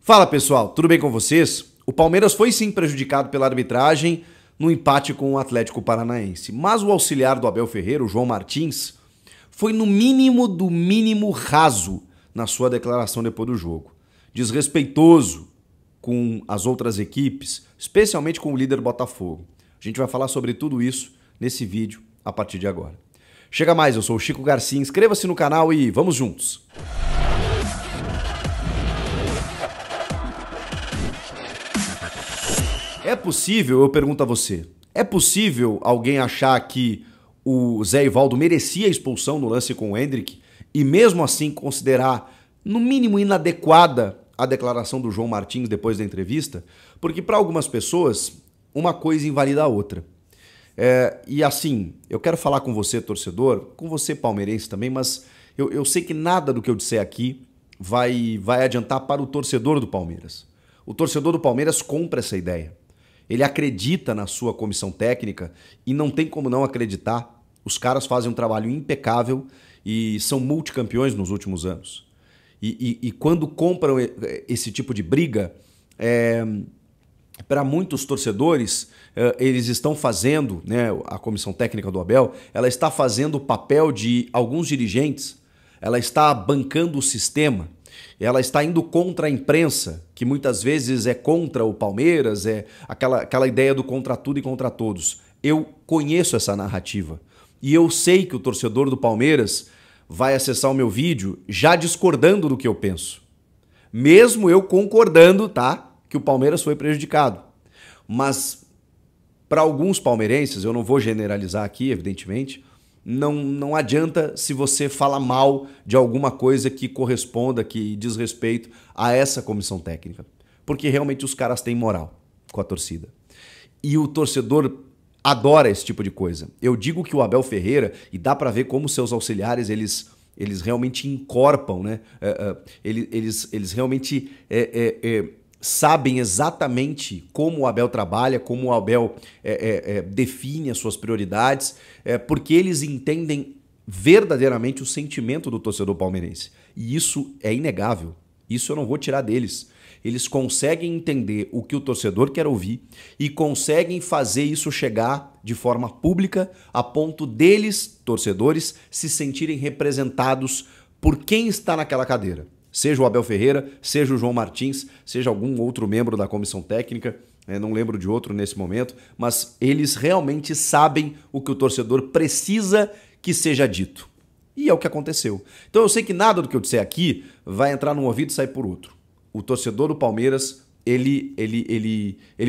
Fala pessoal, tudo bem com vocês? O Palmeiras foi sim prejudicado pela arbitragem no empate com o Atlético Paranaense, mas o auxiliar do Abel Ferreira, o João Martins, foi no mínimo do mínimo raso na sua declaração depois do jogo. Desrespeitoso com as outras equipes, especialmente com o líder Botafogo. A gente vai falar sobre tudo isso nesse vídeo a partir de agora. Chega mais, eu sou o Chico Garcia, inscreva-se no canal e vamos juntos! É possível, eu pergunto a você, é possível alguém achar que o Zé Ivaldo merecia a expulsão no lance com o Endrick e mesmo assim considerar, no mínimo, inadequada a declaração do João Martins depois da entrevista? Porque para algumas pessoas, uma coisa invalida a outra. E assim, eu quero falar com você, torcedor, com você, palmeirense também, mas eu sei que nada do que eu disser aqui vai adiantar para o torcedor do Palmeiras. O torcedor do Palmeiras compra essa ideia. Ele acredita na sua comissão técnica e não tem como não acreditar. Os caras fazem um trabalho impecável e são multicampeões nos últimos anos. E quando compram esse tipo de briga, para muitos torcedores, eles estão fazendo, né, a comissão técnica do Abel, ela está fazendo o papel de alguns dirigentes, ela está bancando o sistema, ela está indo contra a imprensa, que muitas vezes é contra o Palmeiras, é aquela ideia do contra tudo e contra todos. Eu conheço essa narrativa e eu sei que o torcedor do Palmeiras vai acessar o meu vídeo já discordando do que eu penso. Mesmo eu concordando, tá, que o Palmeiras foi prejudicado. Mas para alguns palmeirenses, eu não vou generalizar aqui, evidentemente, não adianta se você fala mal de alguma coisa que corresponda, que diz respeito a essa comissão técnica. Porque realmente os caras têm moral com a torcida. E o torcedor adora esse tipo de coisa. Eu digo que o Abel Ferreira, e dá para ver como seus auxiliares, eles realmente encorpam, né? Eles realmente sabem exatamente como o Abel trabalha, como o Abel define as suas prioridades, porque eles entendem verdadeiramente o sentimento do torcedor palmeirense. E isso é inegável. Isso eu não vou tirar deles. Eles conseguem entender o que o torcedor quer ouvir e conseguem fazer isso chegar de forma pública a ponto deles, torcedores, se sentirem representados por quem está naquela cadeira. Seja o Abel Ferreira, seja o João Martins, seja algum outro membro da comissão técnica, não lembro de outro nesse momento, mas eles realmente sabem o que o torcedor precisa que seja dito. E é o que aconteceu. Então eu sei que nada do que eu disser aqui vai entrar num ouvido e sair por outro. O torcedor do Palmeiras, ele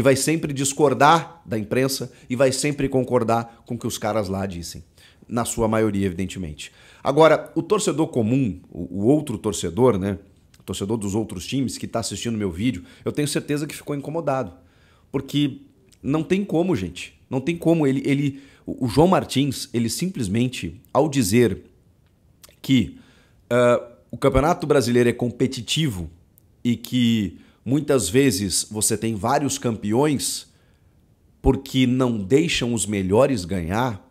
vai sempre discordar da imprensa e vai sempre concordar com o que os caras lá dizem. Na sua maioria, evidentemente. Agora, o torcedor comum, o outro torcedor, né? O torcedor dos outros times que está assistindo meu vídeo, eu tenho certeza que ficou incomodado. Porque não tem como, gente. Não tem como. O João Martins, ele simplesmente, ao dizer que o Campeonato Brasileiro é competitivo e que muitas vezes você tem vários campeões porque não deixam os melhores ganhar,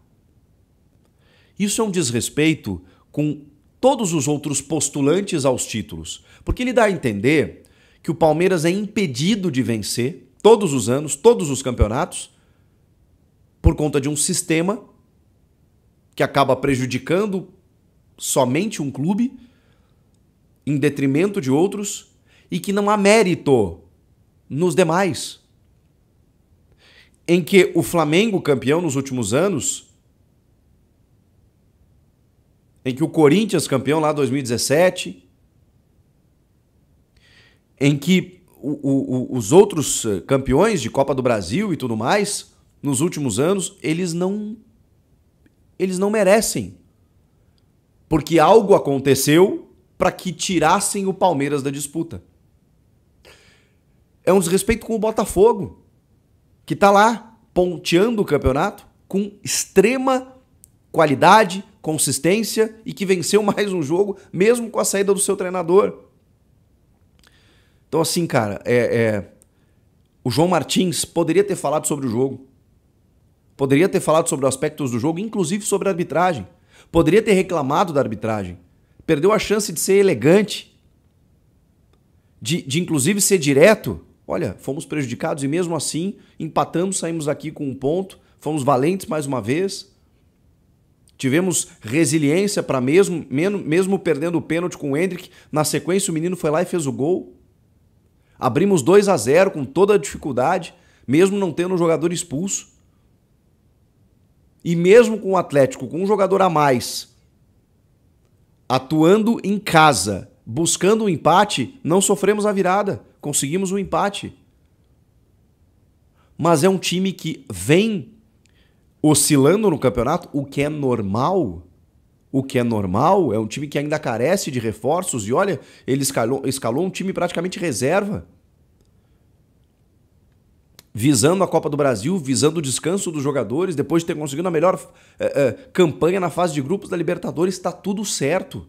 isso é um desrespeito com todos os outros postulantes aos títulos, porque ele dá a entender que o Palmeiras é impedido de vencer todos os anos, todos os campeonatos, por conta de um sistema que acaba prejudicando somente um clube em detrimento de outros e que não há mérito nos demais. Em que o Flamengo, campeão nos últimos anos, em que o Corinthians, campeão lá em 2017, em que os outros campeões de Copa do Brasil e tudo mais, nos últimos anos, eles não merecem. Porque algo aconteceu para que tirassem o Palmeiras da disputa. É um desrespeito com o Botafogo, que está lá ponteando o campeonato com extrema qualidade, consistência e que venceu mais um jogo, mesmo com a saída do seu treinador. Então assim, cara, o João Martins poderia ter falado sobre o jogo. Poderia ter falado sobre os aspectos do jogo, inclusive sobre a arbitragem. Poderia ter reclamado da arbitragem. Perdeu a chance de ser elegante. de inclusive ser direto. Olha, fomos prejudicados e mesmo assim empatamos, saímos aqui com 1 ponto, fomos valentes mais uma vez. Tivemos resiliência para mesmo perdendo o pênalti com o Endrick, na sequência o menino foi lá e fez o gol. Abrimos 2-0 com toda a dificuldade, mesmo não tendo um jogador expulso. E mesmo com o Atlético, com um jogador a mais, atuando em casa, buscando o empate, não sofremos a virada, conseguimos o empate. Mas é um time que vem oscilando no campeonato, o que é normal. O que é normal é um time que ainda carece de reforços e olha, ele escalou um time praticamente reserva. Visando a Copa do Brasil, visando o descanso dos jogadores, depois de ter conseguido a melhor campanha na fase de grupos da Libertadores, está tudo certo.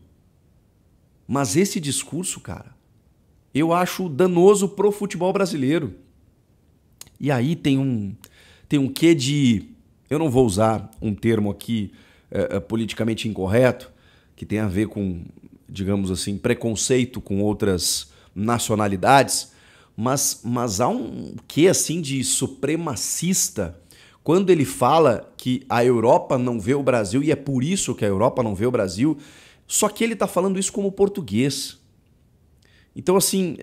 Mas esse discurso, cara, eu acho danoso pro futebol brasileiro. E aí tem um quê de... Eu não vou usar um termo aqui politicamente incorreto, que tem a ver com, digamos assim, preconceito com outras nacionalidades, mas há um quê assim de supremacista quando ele fala que a Europa não vê o Brasil e é por isso que a Europa não vê o Brasil, só que ele está falando isso como português. Então, assim,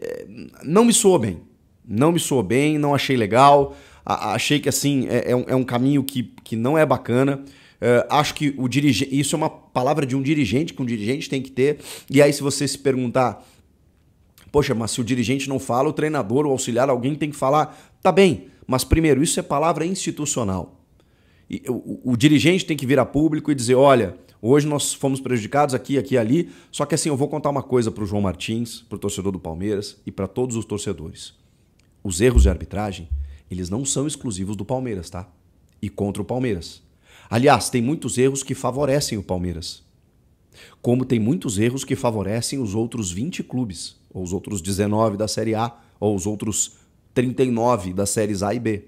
não me soou bem. Não me soou bem, não achei legal. Achei que assim é um caminho que não é bacana. Acho que o dirigente, isso é uma palavra de um dirigente, que um dirigente tem que ter. E aí, se você se perguntar, poxa, mas se o dirigente não fala, o treinador, o auxiliar, alguém tem que falar. Tá bem, mas primeiro, isso é palavra institucional. E o dirigente tem que vir a público e dizer, olha, hoje nós fomos prejudicados aqui, aqui, ali. Só que assim, eu vou contar uma coisa para o João Martins, para o torcedor do Palmeiras e para todos os torcedores. Os erros de arbitragem, eles não são exclusivos do Palmeiras, tá? E contra o Palmeiras. Aliás, tem muitos erros que favorecem o Palmeiras. Como tem muitos erros que favorecem os outros 20 clubes, ou os outros 19 da Série A, ou os outros 39 das séries A e B.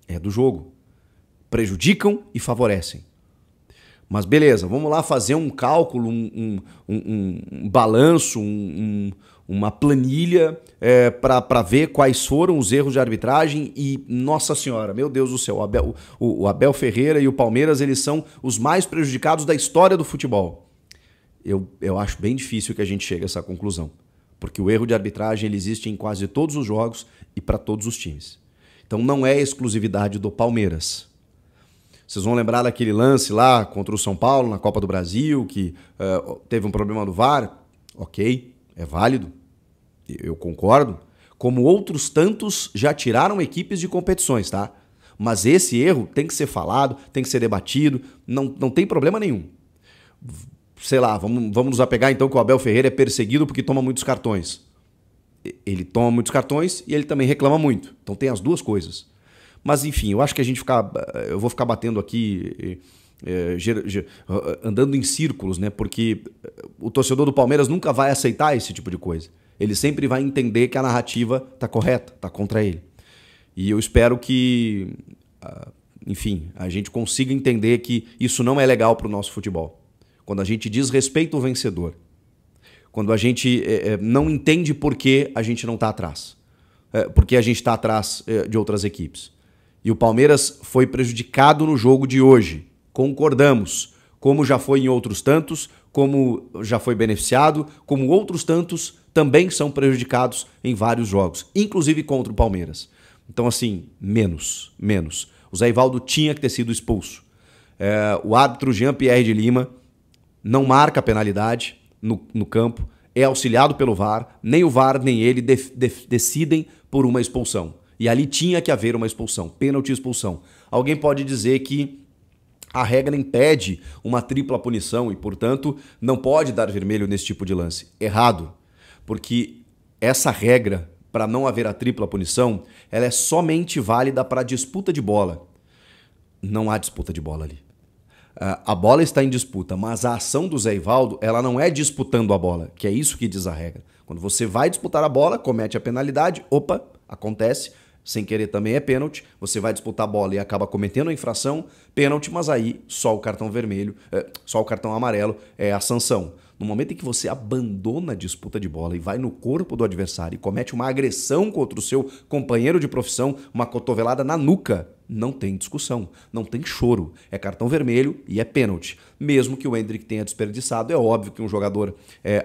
É do jogo. Prejudicam e favorecem. Mas beleza, vamos lá fazer um cálculo, um balanço, uma planilha para ver quais foram os erros de arbitragem e, nossa senhora, meu Deus do céu, o Abel Ferreira e o Palmeiras, eles são os mais prejudicados da história do futebol. Eu acho bem difícil que a gente chegue a essa conclusão, porque o erro de arbitragem ele existe em quase todos os jogos e para todos os times. Então não é exclusividade do Palmeiras. Vocês vão lembrar daquele lance lá contra o São Paulo na Copa do Brasil, que teve um problema do VAR? Ok, é válido, eu concordo. Como outros tantos já tiraram equipes de competições, tá? Mas esse erro tem que ser falado, tem que ser debatido, não tem problema nenhum. Sei lá, vamos nos apegar então que o Abel Ferreira é perseguido porque toma muitos cartões. Ele toma muitos cartões e ele também reclama muito. Então tem as duas coisas. Mas enfim, eu acho que eu vou ficar batendo aqui, andando em círculos, né? Porque o torcedor do Palmeiras nunca vai aceitar esse tipo de coisa. Ele sempre vai entender que a narrativa está correta, está contra ele. E eu espero que, enfim, a gente consiga entender que isso não é legal para o nosso futebol. Quando a gente desrespeita o vencedor. Quando a gente não entende por que a gente não está atrás. Porque a gente está atrás de outras equipes. E o Palmeiras foi prejudicado no jogo de hoje. Concordamos. Como já foi em outros tantos, como já foi beneficiado, como outros tantos também são prejudicados em vários jogos, inclusive contra o Palmeiras. Então, assim, menos. O Zé Ivaldo tinha que ter sido expulso. O árbitro Jean-Pierre de Lima não marca a penalidade no campo, é auxiliado pelo VAR, nem o VAR nem ele decidem por uma expulsão. E ali tinha que haver uma expulsão, pênalti e expulsão. Alguém pode dizer que a regra impede uma tripla punição e, portanto, não pode dar vermelho nesse tipo de lance. Errado, porque essa regra, para não haver a tripla punição, ela é somente válida para disputa de bola. Não há disputa de bola ali. A bola está em disputa, mas a ação do Zé Ivaldo, ela não é disputando a bola, que é isso que diz a regra. Quando você vai disputar a bola, comete a penalidade, opa, acontece, Sem querer também é pênalti, você vai disputar a bola e acaba cometendo a infração, pênalti, mas aí só o cartão vermelho, só o cartão amarelo é a sanção. No momento em que você abandona a disputa de bola e vai no corpo do adversário e comete uma agressão contra o seu companheiro de profissão, uma cotovelada na nuca, não tem discussão, não tem choro. É cartão vermelho e é pênalti. Mesmo que o Endrick tenha desperdiçado, é óbvio que um jogador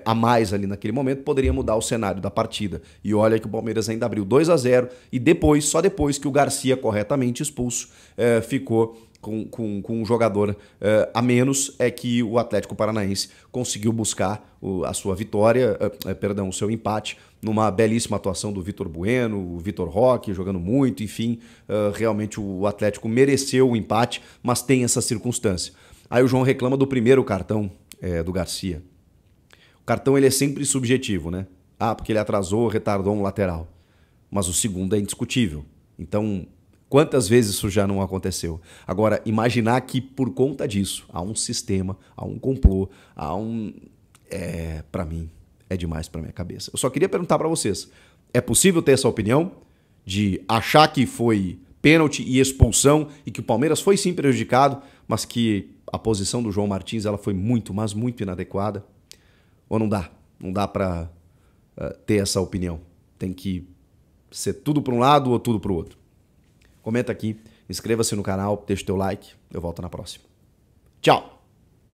a mais ali naquele momento poderia mudar o cenário da partida. E olha que o Palmeiras ainda abriu 2-0 e depois, só depois que o Garcia, corretamente expulso, ficou com um jogador a menos, é que o Atlético Paranaense conseguiu buscar a sua vitória, o seu empate, numa belíssima atuação do Vitor Bueno, o Vitor Roque jogando muito, enfim, realmente o Atlético mereceu o empate, mas tem essa circunstância. Aí o João reclama do primeiro cartão do Garcia. O cartão ele é sempre subjetivo, né? Ah, porque ele atrasou, retardou um lateral. Mas o segundo é indiscutível. Então, quantas vezes isso já não aconteceu? Agora, imaginar que por conta disso há um sistema, há um complô, há um... para mim, é demais para minha cabeça. Eu só queria perguntar para vocês, é possível ter essa opinião de achar que foi pênalti e expulsão e que o Palmeiras foi sim prejudicado, mas que a posição do João Martins ela foi muito, mas muito inadequada? Ou não dá? Não dá para ter essa opinião. Tem que ser tudo para um lado ou tudo para o outro. Comenta aqui, inscreva-se no canal, deixa o teu like, eu volto na próxima. Tchau!